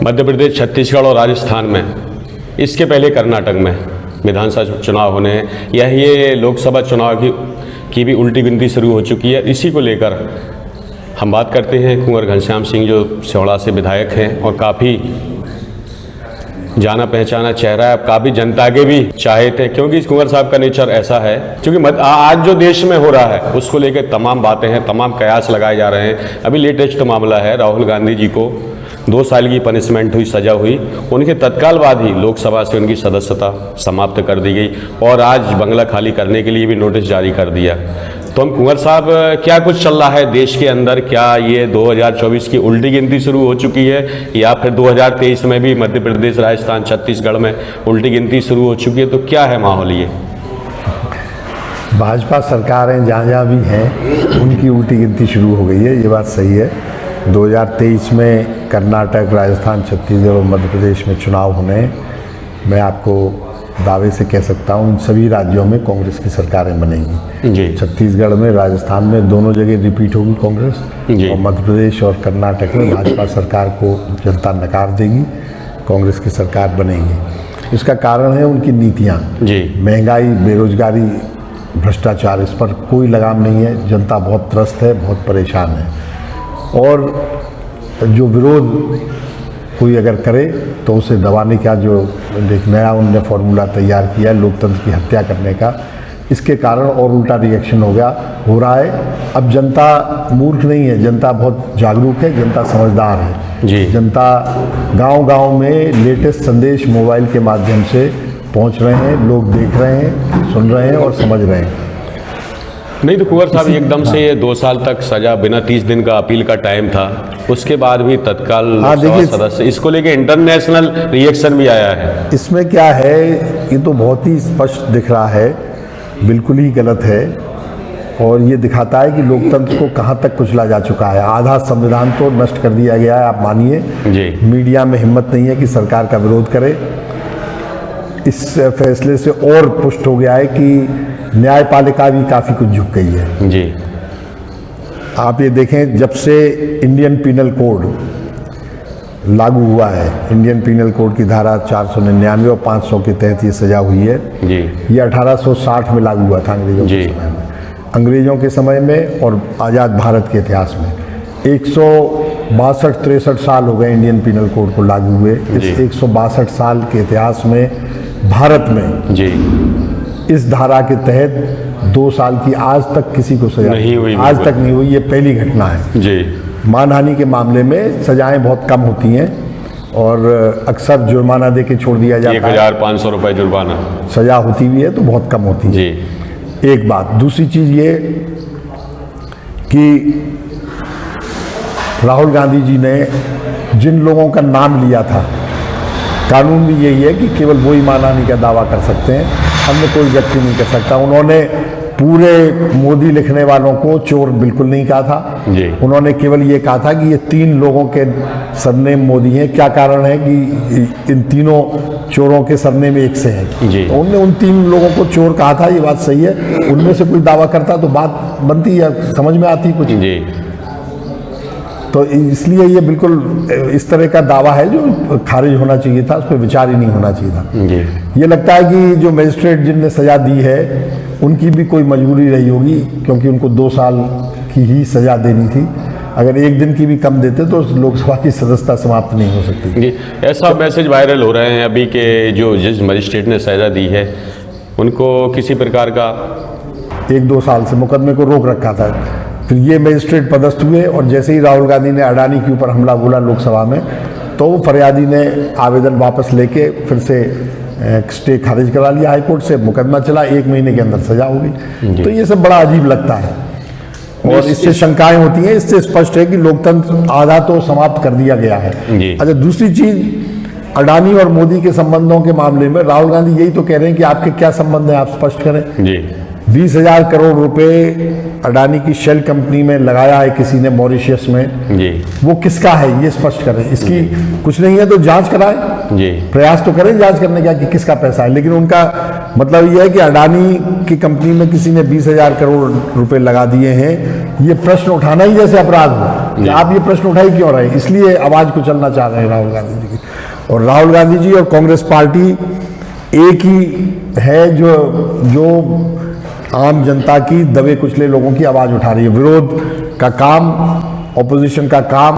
मध्य प्रदेश, छत्तीसगढ़ और राजस्थान में, इसके पहले कर्नाटक में विधानसभा चुनाव होने हैं, ये लोकसभा चुनाव की भी उल्टी गिनती शुरू हो चुकी है। इसी को लेकर हम बात करते हैं कुंवर घनश्याम सिंह, जो सिहोड़ा से विधायक हैं और काफ़ी जाना पहचाना चेहरा है, काफ़ी जनता के भी चाहते हैं, क्योंकि इस कुंवर साहब का नेचर ऐसा है। क्योंकि आज जो देश में हो रहा है उसको लेकर तमाम बातें हैं, तमाम कयास लगाए जा रहे हैं। अभी लेटेस्ट मामला है, राहुल गांधी जी को 2 साल की पनिशमेंट हुई, सज़ा हुई, उनके तत्काल बाद ही लोकसभा से उनकी सदस्यता समाप्त कर दी गई और आज बंगला खाली करने के लिए भी नोटिस जारी कर दिया। तो हम कुंवर साहब, क्या कुछ चल रहा है देश के अंदर? क्या ये 2024 की उल्टी गिनती शुरू हो चुकी है या फिर 2023 में भी मध्य प्रदेश, राजस्थान, छत्तीसगढ़ में उल्टी गिनती शुरू हो चुकी है? तो क्या है माहौल ये? भाजपा सरकारें जहाँ जहाँ भी हैं उनकी उल्टी गिनती शुरू हो गई है, ये बात सही है। 2023 में कर्नाटक, राजस्थान, छत्तीसगढ़ और मध्य प्रदेश में चुनाव होने, मैं आपको दावे से कह सकता हूँ इन सभी राज्यों में कांग्रेस की सरकारें बनेंगी जी। छत्तीसगढ़ में, राजस्थान में, दोनों जगह रिपीट होगी कांग्रेस जी। और मध्य प्रदेश और कर्नाटक में भाजपा सरकार को जनता नकार देगी, कांग्रेस की सरकार बनेगी। इसका कारण है उनकी नीतियाँ जी। महंगाई, बेरोजगारी, भ्रष्टाचार, इस पर कोई लगाम नहीं है। जनता बहुत त्रस्त है, बहुत परेशान है। और जो विरोध कोई अगर करे तो उसे दबाने का जो एक नया उनने फॉर्मूला तैयार किया है लोकतंत्र की हत्या करने का, इसके कारण और उल्टा रिएक्शन हो रहा है। अब जनता मूर्ख नहीं है, जनता बहुत जागरूक है, जनता समझदार है जी। जनता गांव-गांव में लेटेस्ट संदेश मोबाइल के माध्यम से पहुंच रहे हैं, लोग देख रहे हैं, सुन रहे हैं और समझ रहे हैं। नहीं तो कुंवर साहब, एकदम से ये 2 साल तक सजा, बिना 30 दिन का अपील का टाइम था, उसके बाद भी तत्काल लोकसभा सदस्य, इसको लेके इंटरनेशनल रिएक्शन भी आया है। इसमें क्या है, ये तो बहुत ही स्पष्ट दिख रहा है, बिल्कुल ही गलत है और ये दिखाता है कि लोकतंत्र को कहाँ तक कुचला जा चुका है। आधा संविधान तो नष्ट कर दिया गया है, आप मानिए जी। मीडिया में हिम्मत नहीं है कि सरकार का विरोध करे। इस फैसले से और पुष्ट हो गया है कि न्यायपालिका भी काफ़ी कुछ झुक गई है जी। आप ये देखें, जब से इंडियन पीनल कोड लागू हुआ है, इंडियन पीनल कोड की धारा 499 और 500 के तहत ये सजा हुई है जी। ये 1860 में लागू हुआ था अंग्रेजों के समय में, अंग्रेजों के समय में और आज़ाद भारत के इतिहास में 162-63 साल हो गए इंडियन पीनल कोड को लागू हुए। इस 162 साल के इतिहास में भारत में जी इस धारा के तहत 2 साल की आज तक किसी को सजा नहीं हुई, आज तक नहीं हुई। ये पहली घटना है जी। मानहानि के मामले में सजाएं बहुत कम होती हैं और अक्सर जुर्माना दे के छोड़ दिया जाता है। 1500 रुपये जुर्माना सजा होती भी है तो बहुत कम होती है जी। एक बात। दूसरी चीज़ ये कि राहुल गांधी जी ने जिन लोगों का नाम लिया था, कानून भी यही है कि केवल वही मानहानि का दावा कर सकते हैं, अन्य कोई व्यक्ति नहीं कर सकता। उन्होंने पूरे मोदी लिखने वालों को चोर बिल्कुल नहीं कहा था जी। उन्होंने केवल ये कहा था कि ये 3 लोगों के सरनेम मोदी हैं। क्या कारण है कि इन तीनों चोरों के सरनेम एक से हैं जी। तो उन्होंने उन 3 लोगों को चोर कहा था, ये बात सही है। उनमें से कोई दावा करता तो बात बनती या समझ में आती कुछ जी। तो इसलिए ये बिल्कुल इस तरह का दावा है जो खारिज होना चाहिए था, उस पर विचार ही नहीं होना चाहिए था जी। ये लगता है कि जो मजिस्ट्रेट जिनने सजा दी है उनकी भी कोई मजबूरी रही होगी, क्योंकि उनको 2 साल की ही सजा देनी थी। अगर 1 दिन की भी कम देते तो लोकसभा की सदस्यता समाप्त नहीं हो सकती जी। ऐसा मैसेज वायरल हो रहे हैं अभी के जो जज मजिस्ट्रेट ने सजा दी है उनको किसी प्रकार का 1-2 साल से मुकदमे को रोक रखा था। फिर ये मजिस्ट्रेट पदस्थ हुए और जैसे ही राहुल गांधी ने अडानी के ऊपर हमला बोला लोकसभा में, तो फरियादी ने आवेदन वापस लेके फिर से स्टे खारिज करा लिया हाईकोर्ट से, मुकदमा चला, 1 महीने के अंदर सजा हो गई। तो ये सब बड़ा अजीब लगता है और इससे शंकाएं होती हैं। इससे स्पष्ट है कि लोकतंत्र आधा तो समाप्त कर दिया गया है। अच्छा, दूसरी चीज, अडानी और मोदी के संबंधों के मामले में राहुल गांधी यही तो कह रहे हैं कि आपके क्या संबंध है, आप स्पष्ट करें जी। 20,000 करोड़ रुपए अडानी की शेल कंपनी में लगाया है किसी ने मॉरिशस में जी। वो किसका है ये स्पष्ट करें। इसकी कुछ नहीं है तो जांच कराएं जी। प्रयास तो करें जांच करने का कि किसका पैसा है। लेकिन उनका मतलब ये है कि अडानी की कंपनी में किसी ने 20,000 करोड़ रुपए लगा दिए हैं, ये प्रश्न उठाना ही जैसे अपराध हो। कि आप ये प्रश्न उठाई क्यों रहे हैं, इसलिए आवाज को चलना चाह रहे हैं राहुल गांधी जी की। और राहुल गांधी जी और कांग्रेस पार्टी एक ही है जो आम जनता की दबे कुचले लोगों की आवाज उठा रही है। विरोध का काम, ऑपोजिशन का काम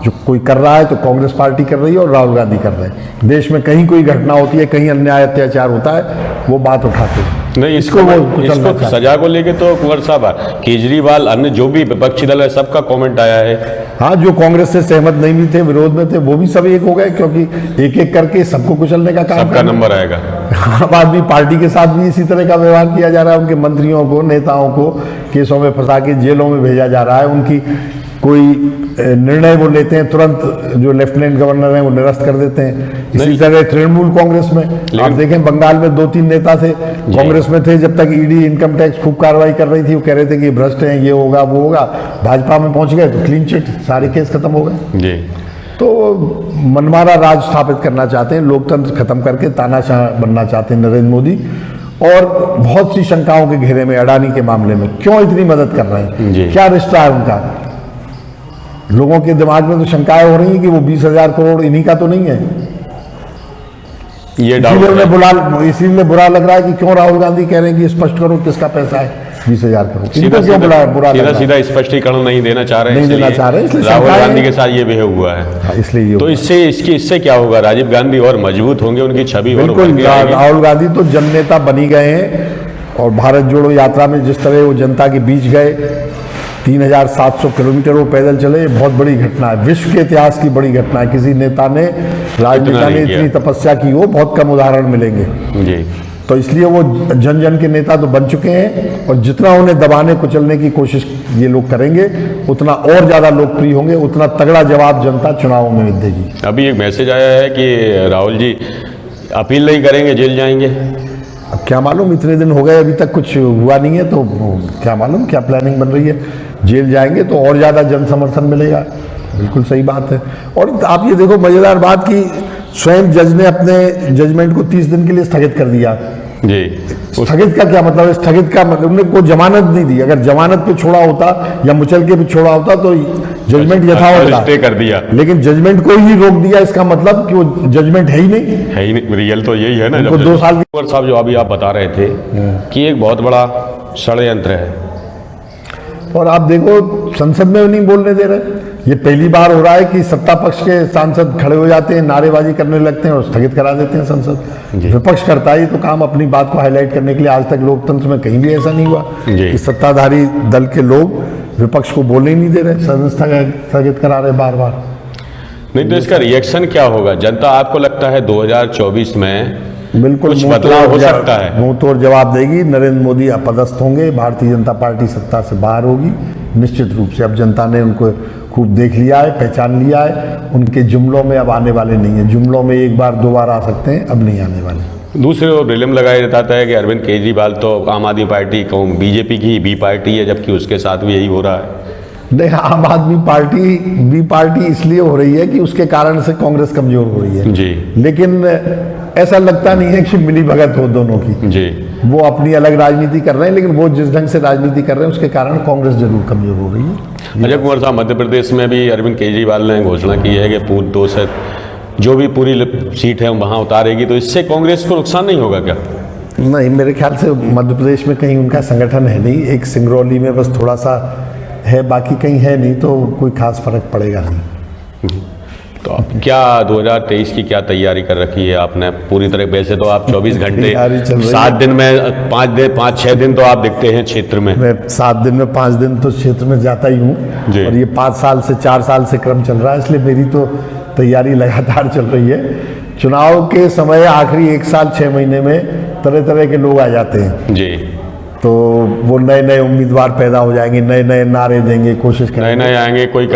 जो कोई कर रहा है तो कांग्रेस पार्टी कर रही है और राहुल गांधी कर रहे हैं। देश में कहीं कोई घटना होती है, कहीं अन्याय अत्याचार होता है, वो बात उठाते हैं। नहीं, इसको सजा को लेके तो कुंवर साहब, केजरीवाल, अन्य जो भी विपक्षी दल है, सबका कमेंट आया है। हाँ, जो कांग्रेस से सहमत नहीं भी थे, विरोध में थे, वो भी सब एक हो गए, क्योंकि एक एक करके सबको कुचलने का काम, सबका नंबर आएगा। आम आदमी पार्टी के साथ भी इसी तरह का व्यवहार किया जा रहा है। उनके मंत्रियों को, नेताओं को केसों में फंसा के जेलों में भेजा जा रहा है। उनकी कोई निर्णय वो लेते हैं, तुरंत जो लेफ्टिनेंट गवर्नर हैं वो निरस्त कर देते हैं। इसी तरह तृणमूल कांग्रेस में आप देखें, बंगाल में 2-3 नेता थे, कांग्रेस में थे, जब तक ईडी इनकम टैक्स खूब कार्रवाई कर रही थी, वो कह रहे थे कि भ्रष्ट हैं, ये होगा वो होगा। भाजपा में पहुंच गए तो क्लीन चिट, सारे केस खत्म हो गए जी। तो मनमाना राज स्थापित करना चाहते हैं, लोकतंत्र खत्म करके तानाशाह बनना चाहते हैं नरेंद्र मोदी। और बहुत सी शंकाओं के घेरे में अडानी के मामले में क्यों इतनी मदद कर रहे हैं, क्या रिश्ता है उनका? लोगों के दिमाग में तो शंकाएं हो रही हैं कि वो 20,000 करोड़ इन्हीं का तो नहीं है। ये इसीलिए बुरा लग रहा है कि क्यों राहुल गांधी कह रहे हैं कि स्पष्ट करो किसका पैसा है 20,000 करोड़। सीधा स्पष्टीकरण नहीं देना चाह रहे हैं, राहुल गांधी के साथ ये बेहद हुआ है। इसलिए तो इससे क्या होगा? राजीव गांधी और मजबूत होंगे, उनकी छवि और बिल्कुल। राहुल गांधी तो जननेता बनी गए हैं और भारत जोड़ो यात्रा में जिस तरह वो जनता के बीच गए, 3,700 किलोमीटर वो पैदल चले, बहुत बड़ी घटना है, विश्व के इतिहास की बड़ी घटना है। किसी नेता ने, राजनेता ने इतनी तपस्या की हो, बहुत कम उदाहरण मिलेंगे जी। तो इसलिए वो जन जन के नेता तो बन चुके हैं और जितना उन्हें दबाने कुचलने की कोशिश ये लोग करेंगे, उतना और ज्यादा लोकप्रिय होंगे, उतना तगड़ा जवाब जनता चुनावों में देगी। अभी एक मैसेज आया है कि राहुल जी अपील नहीं करेंगे, जेल जाएंगे। अब क्या मालूम, इतने दिन हो गए अभी तक कुछ हुआ नहीं है, तो क्या मालूम क्या प्लानिंग बन रही है। जेल जाएंगे तो और ज्यादा जन समर्थन मिलेगा, बिल्कुल सही बात है। और आप ये देखो मजेदार बात कि स्वयं जज ने अपने जजमेंट को 30 दिन के लिए स्थगित कर दिया जी। स्थगित का क्या मतलब है? स्थगित का मतलब उन्होंने कोई जमानत नहीं दी। अगर जमानत पे छोड़ा होता या मुचल के भी छोड़ा होता तो जजमेंट यथावत था, कर दिया। लेकिन जजमेंट को ही रोक दिया, इसका मतलब कि वो जजमेंट है ही नहीं। रियल तो यही है ना। 2 साल साहब जो अभी आप बता रहे थे कि एक बहुत बड़ा षड्यंत्र है, और आप देखो संसद में नहीं बोलने दे रहे। ये पहली बार हो रहा है कि सत्ता पक्ष के सांसद खड़े हो जाते हैं, नारेबाजी करने लगते हैं और स्थगित करा देते हैं संसद। विपक्ष करता है तो काम अपनी बात को हाईलाइट करने के लिए। आज तक लोकतंत्र में कहीं भी ऐसा नहीं हुआ कि सत्ताधारी दल के लोग विपक्ष को बोलने ही नहीं दे रहे, सदन स्थगित करा रहे बार बार। नहीं तो इसका रिएक्शन क्या होगा? जनता आपको लगता है 2024 में बिल्कुल कुछ बदलाव हो सकता है? मुंह तोड़ जवाब देगी, नरेंद्र मोदी अपदस्थ होंगे, भारतीय जनता पार्टी सत्ता से बाहर होगी निश्चित रूप से। अब जनता ने उनको खूब देख लिया है, पहचान लिया है, उनके जुमलों में अब आने वाले नहीं है। जुमलों में एक बार 2 बार आ सकते हैं, अब नहीं आने वाले। दूसरे ओर ब्रिलिम लगाया जाता है कि अरविंद केजरीवाल तो आम आदमी पार्टी को, बीजेपी की बी पार्टी है, जबकि उसके साथ भी यही हो रहा है। नहीं, आम आदमी पार्टी बी पार्टी इसलिए हो रही है कि उसके कारण से कांग्रेस कमजोर हो रही है जी। लेकिन ऐसा लगता नहीं है कि मिली भगत हो दोनों की जी। वो अपनी अलग राजनीति कर रहे हैं, लेकिन वो जिस ढंग से राजनीति कर रहे हैं उसके कारण कांग्रेस जरूर कमजोर हो रही है। अजय कुमार साहब, मध्य प्रदेश में भी अरविंद केजरीवाल ने घोषणा की है कि जो भी पूरी सीट है वहाँ उतारेगी, तो इससे कांग्रेस को नुकसान नहीं होगा क्या? नहीं, मेरे ख्याल से मध्य प्रदेश में कहीं उनका संगठन है नहीं। एक सिंगरौली में बस थोड़ा सा है, बाकी कहीं है नहीं, तो कोई खास फर्क पड़ेगा नहीं। तो अब क्या 2023 की क्या तैयारी कर रखी है आपने पूरी तरह? वैसे तो आप 24 घंटे 7 दिन में 5-6 दिन तो आप दिखते हैं क्षेत्र में। मैं 7 दिन में 5 दिन तो क्षेत्र में जाता ही हूँ, और ये 5 साल से 4 साल से क्रम चल रहा है, इसलिए मेरी तो तैयारी लगातार चल रही है। चुनाव के समय आखिरी 1 साल 6 महीने में तरह तरह के लोग आ जाते हैं जी। तो वो नए नए उम्मीदवार पैदा हो जाएंगे, नए नए नारे देंगे, कोशिश करेंगे, नए आएंगे। कोई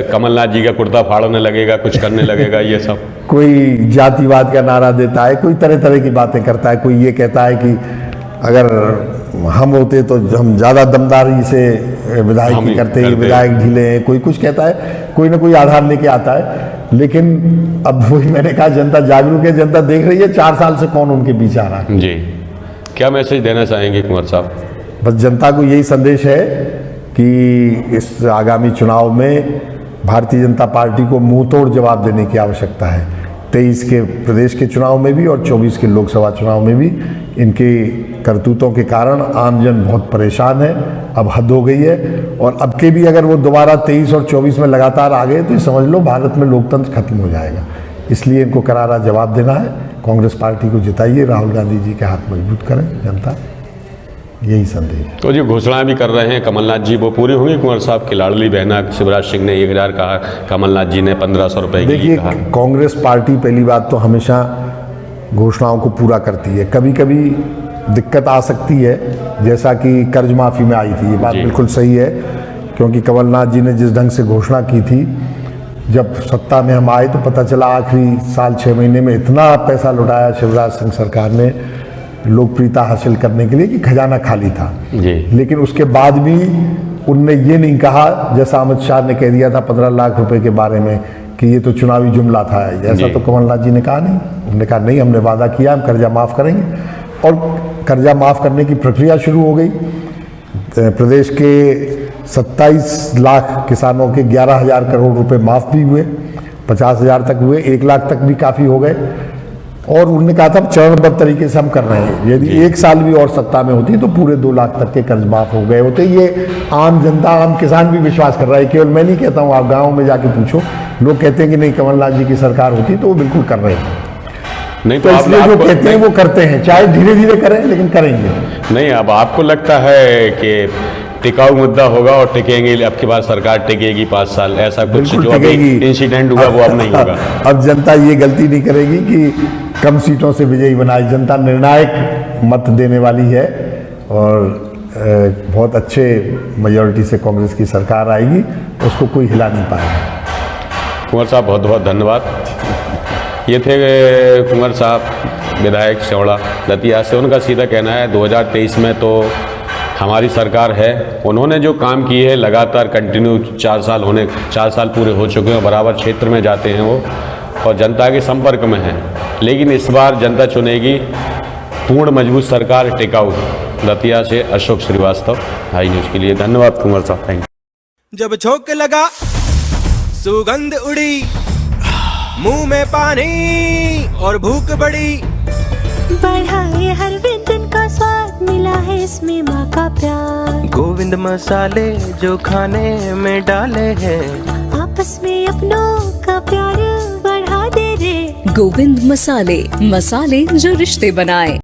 कमलनाथ जी का कुर्ता फाड़ने लगेगा, कुछ करने लगेगा, ये सब। कोई जातिवाद का नारा देता है, कोई तरह तरह की बातें करता है। कोई ये कहता है कि अगर हम होते तो हम ज़्यादा दमदारी से विधायक करते, विधायक ढीले हैं। कोई कुछ कहता है, कोई ना कोई आधार लेके आता है। लेकिन अब वही मैंने कहा, जनता जागरूक है, जनता देख रही है 4 साल से कौन उनके बीच आ रहा है। जी। क्या मैसेज देना चाहेंगे कुंवर साहब? बस जनता को यही संदेश है कि इस आगामी चुनाव में भारतीय जनता पार्टी को मुंह तोड़ जवाब देने की आवश्यकता है। 23 के प्रदेश के चुनाव में भी और 24 के लोकसभा चुनाव में भी इनके करतूतों के कारण आमजन बहुत परेशान है। अब हद हो गई है और अब के भी अगर वो दोबारा 23 और 24 में लगातार आ गए तो समझ लो भारत में लोकतंत्र खत्म हो जाएगा। इसलिए इनको करारा जवाब देना है। कांग्रेस पार्टी को जिताइए, राहुल गांधी जी के हाथ मजबूत करें जनता, यही संदेश है। तो जो घोषणा भी कर रहे हैं कमलनाथ जी, वो पूरी होंगी? कुंवर साहब की लाडली बहना शिवराज सिंह ने 1000 कहा, कमलनाथ जी ने 1500 रुपये की देखिए, कहा। कांग्रेस पार्टी पहली बात तो हमेशा घोषणाओं को पूरा करती है। कभी कभी दिक्कत आ सकती है, जैसा कि कर्ज माफ़ी में आई थी। ये बात बिल्कुल सही है, क्योंकि कमलनाथ जी ने जिस ढंग से घोषणा की थी, जब सत्ता में हम आए तो पता चला आखिरी साल 6 महीने में इतना पैसा लुटाया शिवराज सिंह सरकार ने लोकप्रियता हासिल करने के लिए कि खजाना खाली था जी। लेकिन उसके बाद भी उनने ये नहीं कहा, जैसा अमित शाह ने कह दिया था 15 लाख रुपए के बारे में, कि ये तो चुनावी जुमला था। ऐसा तो कमलनाथ जी ने कहा नहीं। उन्होंने कहा नहीं, हमने वादा किया, हम कर्जा माफ़ करेंगे, और कर्जा माफ़ करने की प्रक्रिया शुरू हो गई। प्रदेश के 27 लाख किसानों के 11,000 करोड़ रुपए माफ़ भी हुए, 50,000 तक हुए, 1 लाख तक भी काफ़ी हो गए। और उन्होंने कहा था चरणबद्ध तरीके से हम कर रहे हैं, यदि 1 साल भी और सत्ता में होती तो पूरे 2 लाख तक के कर्ज माफ हो गए होते। ये आम जनता, आम किसान भी विश्वास कर रहा है, केवल मैं नहीं कहता हूँ, आप गाँव में जाके पूछो, लोग कहते हैं कि नहीं, कमलनाथ जी की सरकार होती तो वो बिल्कुल कर रहे थे। नहीं तो इसलिए जो कहते हैं वो करते हैं, चाहे धीरे धीरे करें लेकिन करेंगे। नहीं, अब आपको लगता है कि टिकाऊ मुद्दा होगा और टिकेंगे, अब की बार सरकार टिकेगी 5 साल, ऐसा कुछ जो अभी इंसिडेंट हुआ वो अब नहीं होगा? अब जनता ये गलती नहीं करेगी कि कम सीटों से विजयी बनाए। जनता निर्णायक मत देने वाली है और बहुत अच्छे मेजॉरिटी से कांग्रेस की सरकार आएगी, उसको कोई हिला नहीं पाएगा। कुंवर साहब बहुत बहुत धन्यवाद। ये थे कुंवर साहब, विधायक सेवड़ा दतिया से। उनका सीधा कहना है 2023 में तो हमारी सरकार है। उन्होंने जो काम किए है लगातार कंटिन्यू 4 साल पूरे हो चुके हैं, बराबर क्षेत्र में जाते हैं वो और जनता के संपर्क में हैं। लेकिन इस बार जनता चुनेगी पूर्ण मजबूत सरकार, टिकाऊ। दतिया से अशोक श्रीवास्तव, हाई न्यूज़ के लिए धन्यवाद कुंवर साहब, थैंक यू। जब झोंक लगा सुगंध उड़ी, मुंह में पानी और भूख बढ़ी, बढ़ाए हर व्यंजन का स्वाद, मिला है इसमें माँ का प्यार। गोविंद मसाले जो खाने में डाले हैं, आपस में अपनों का प्यार बढ़ा दे रे। गोविंद मसाले, मसाले जो रिश्ते बनाए।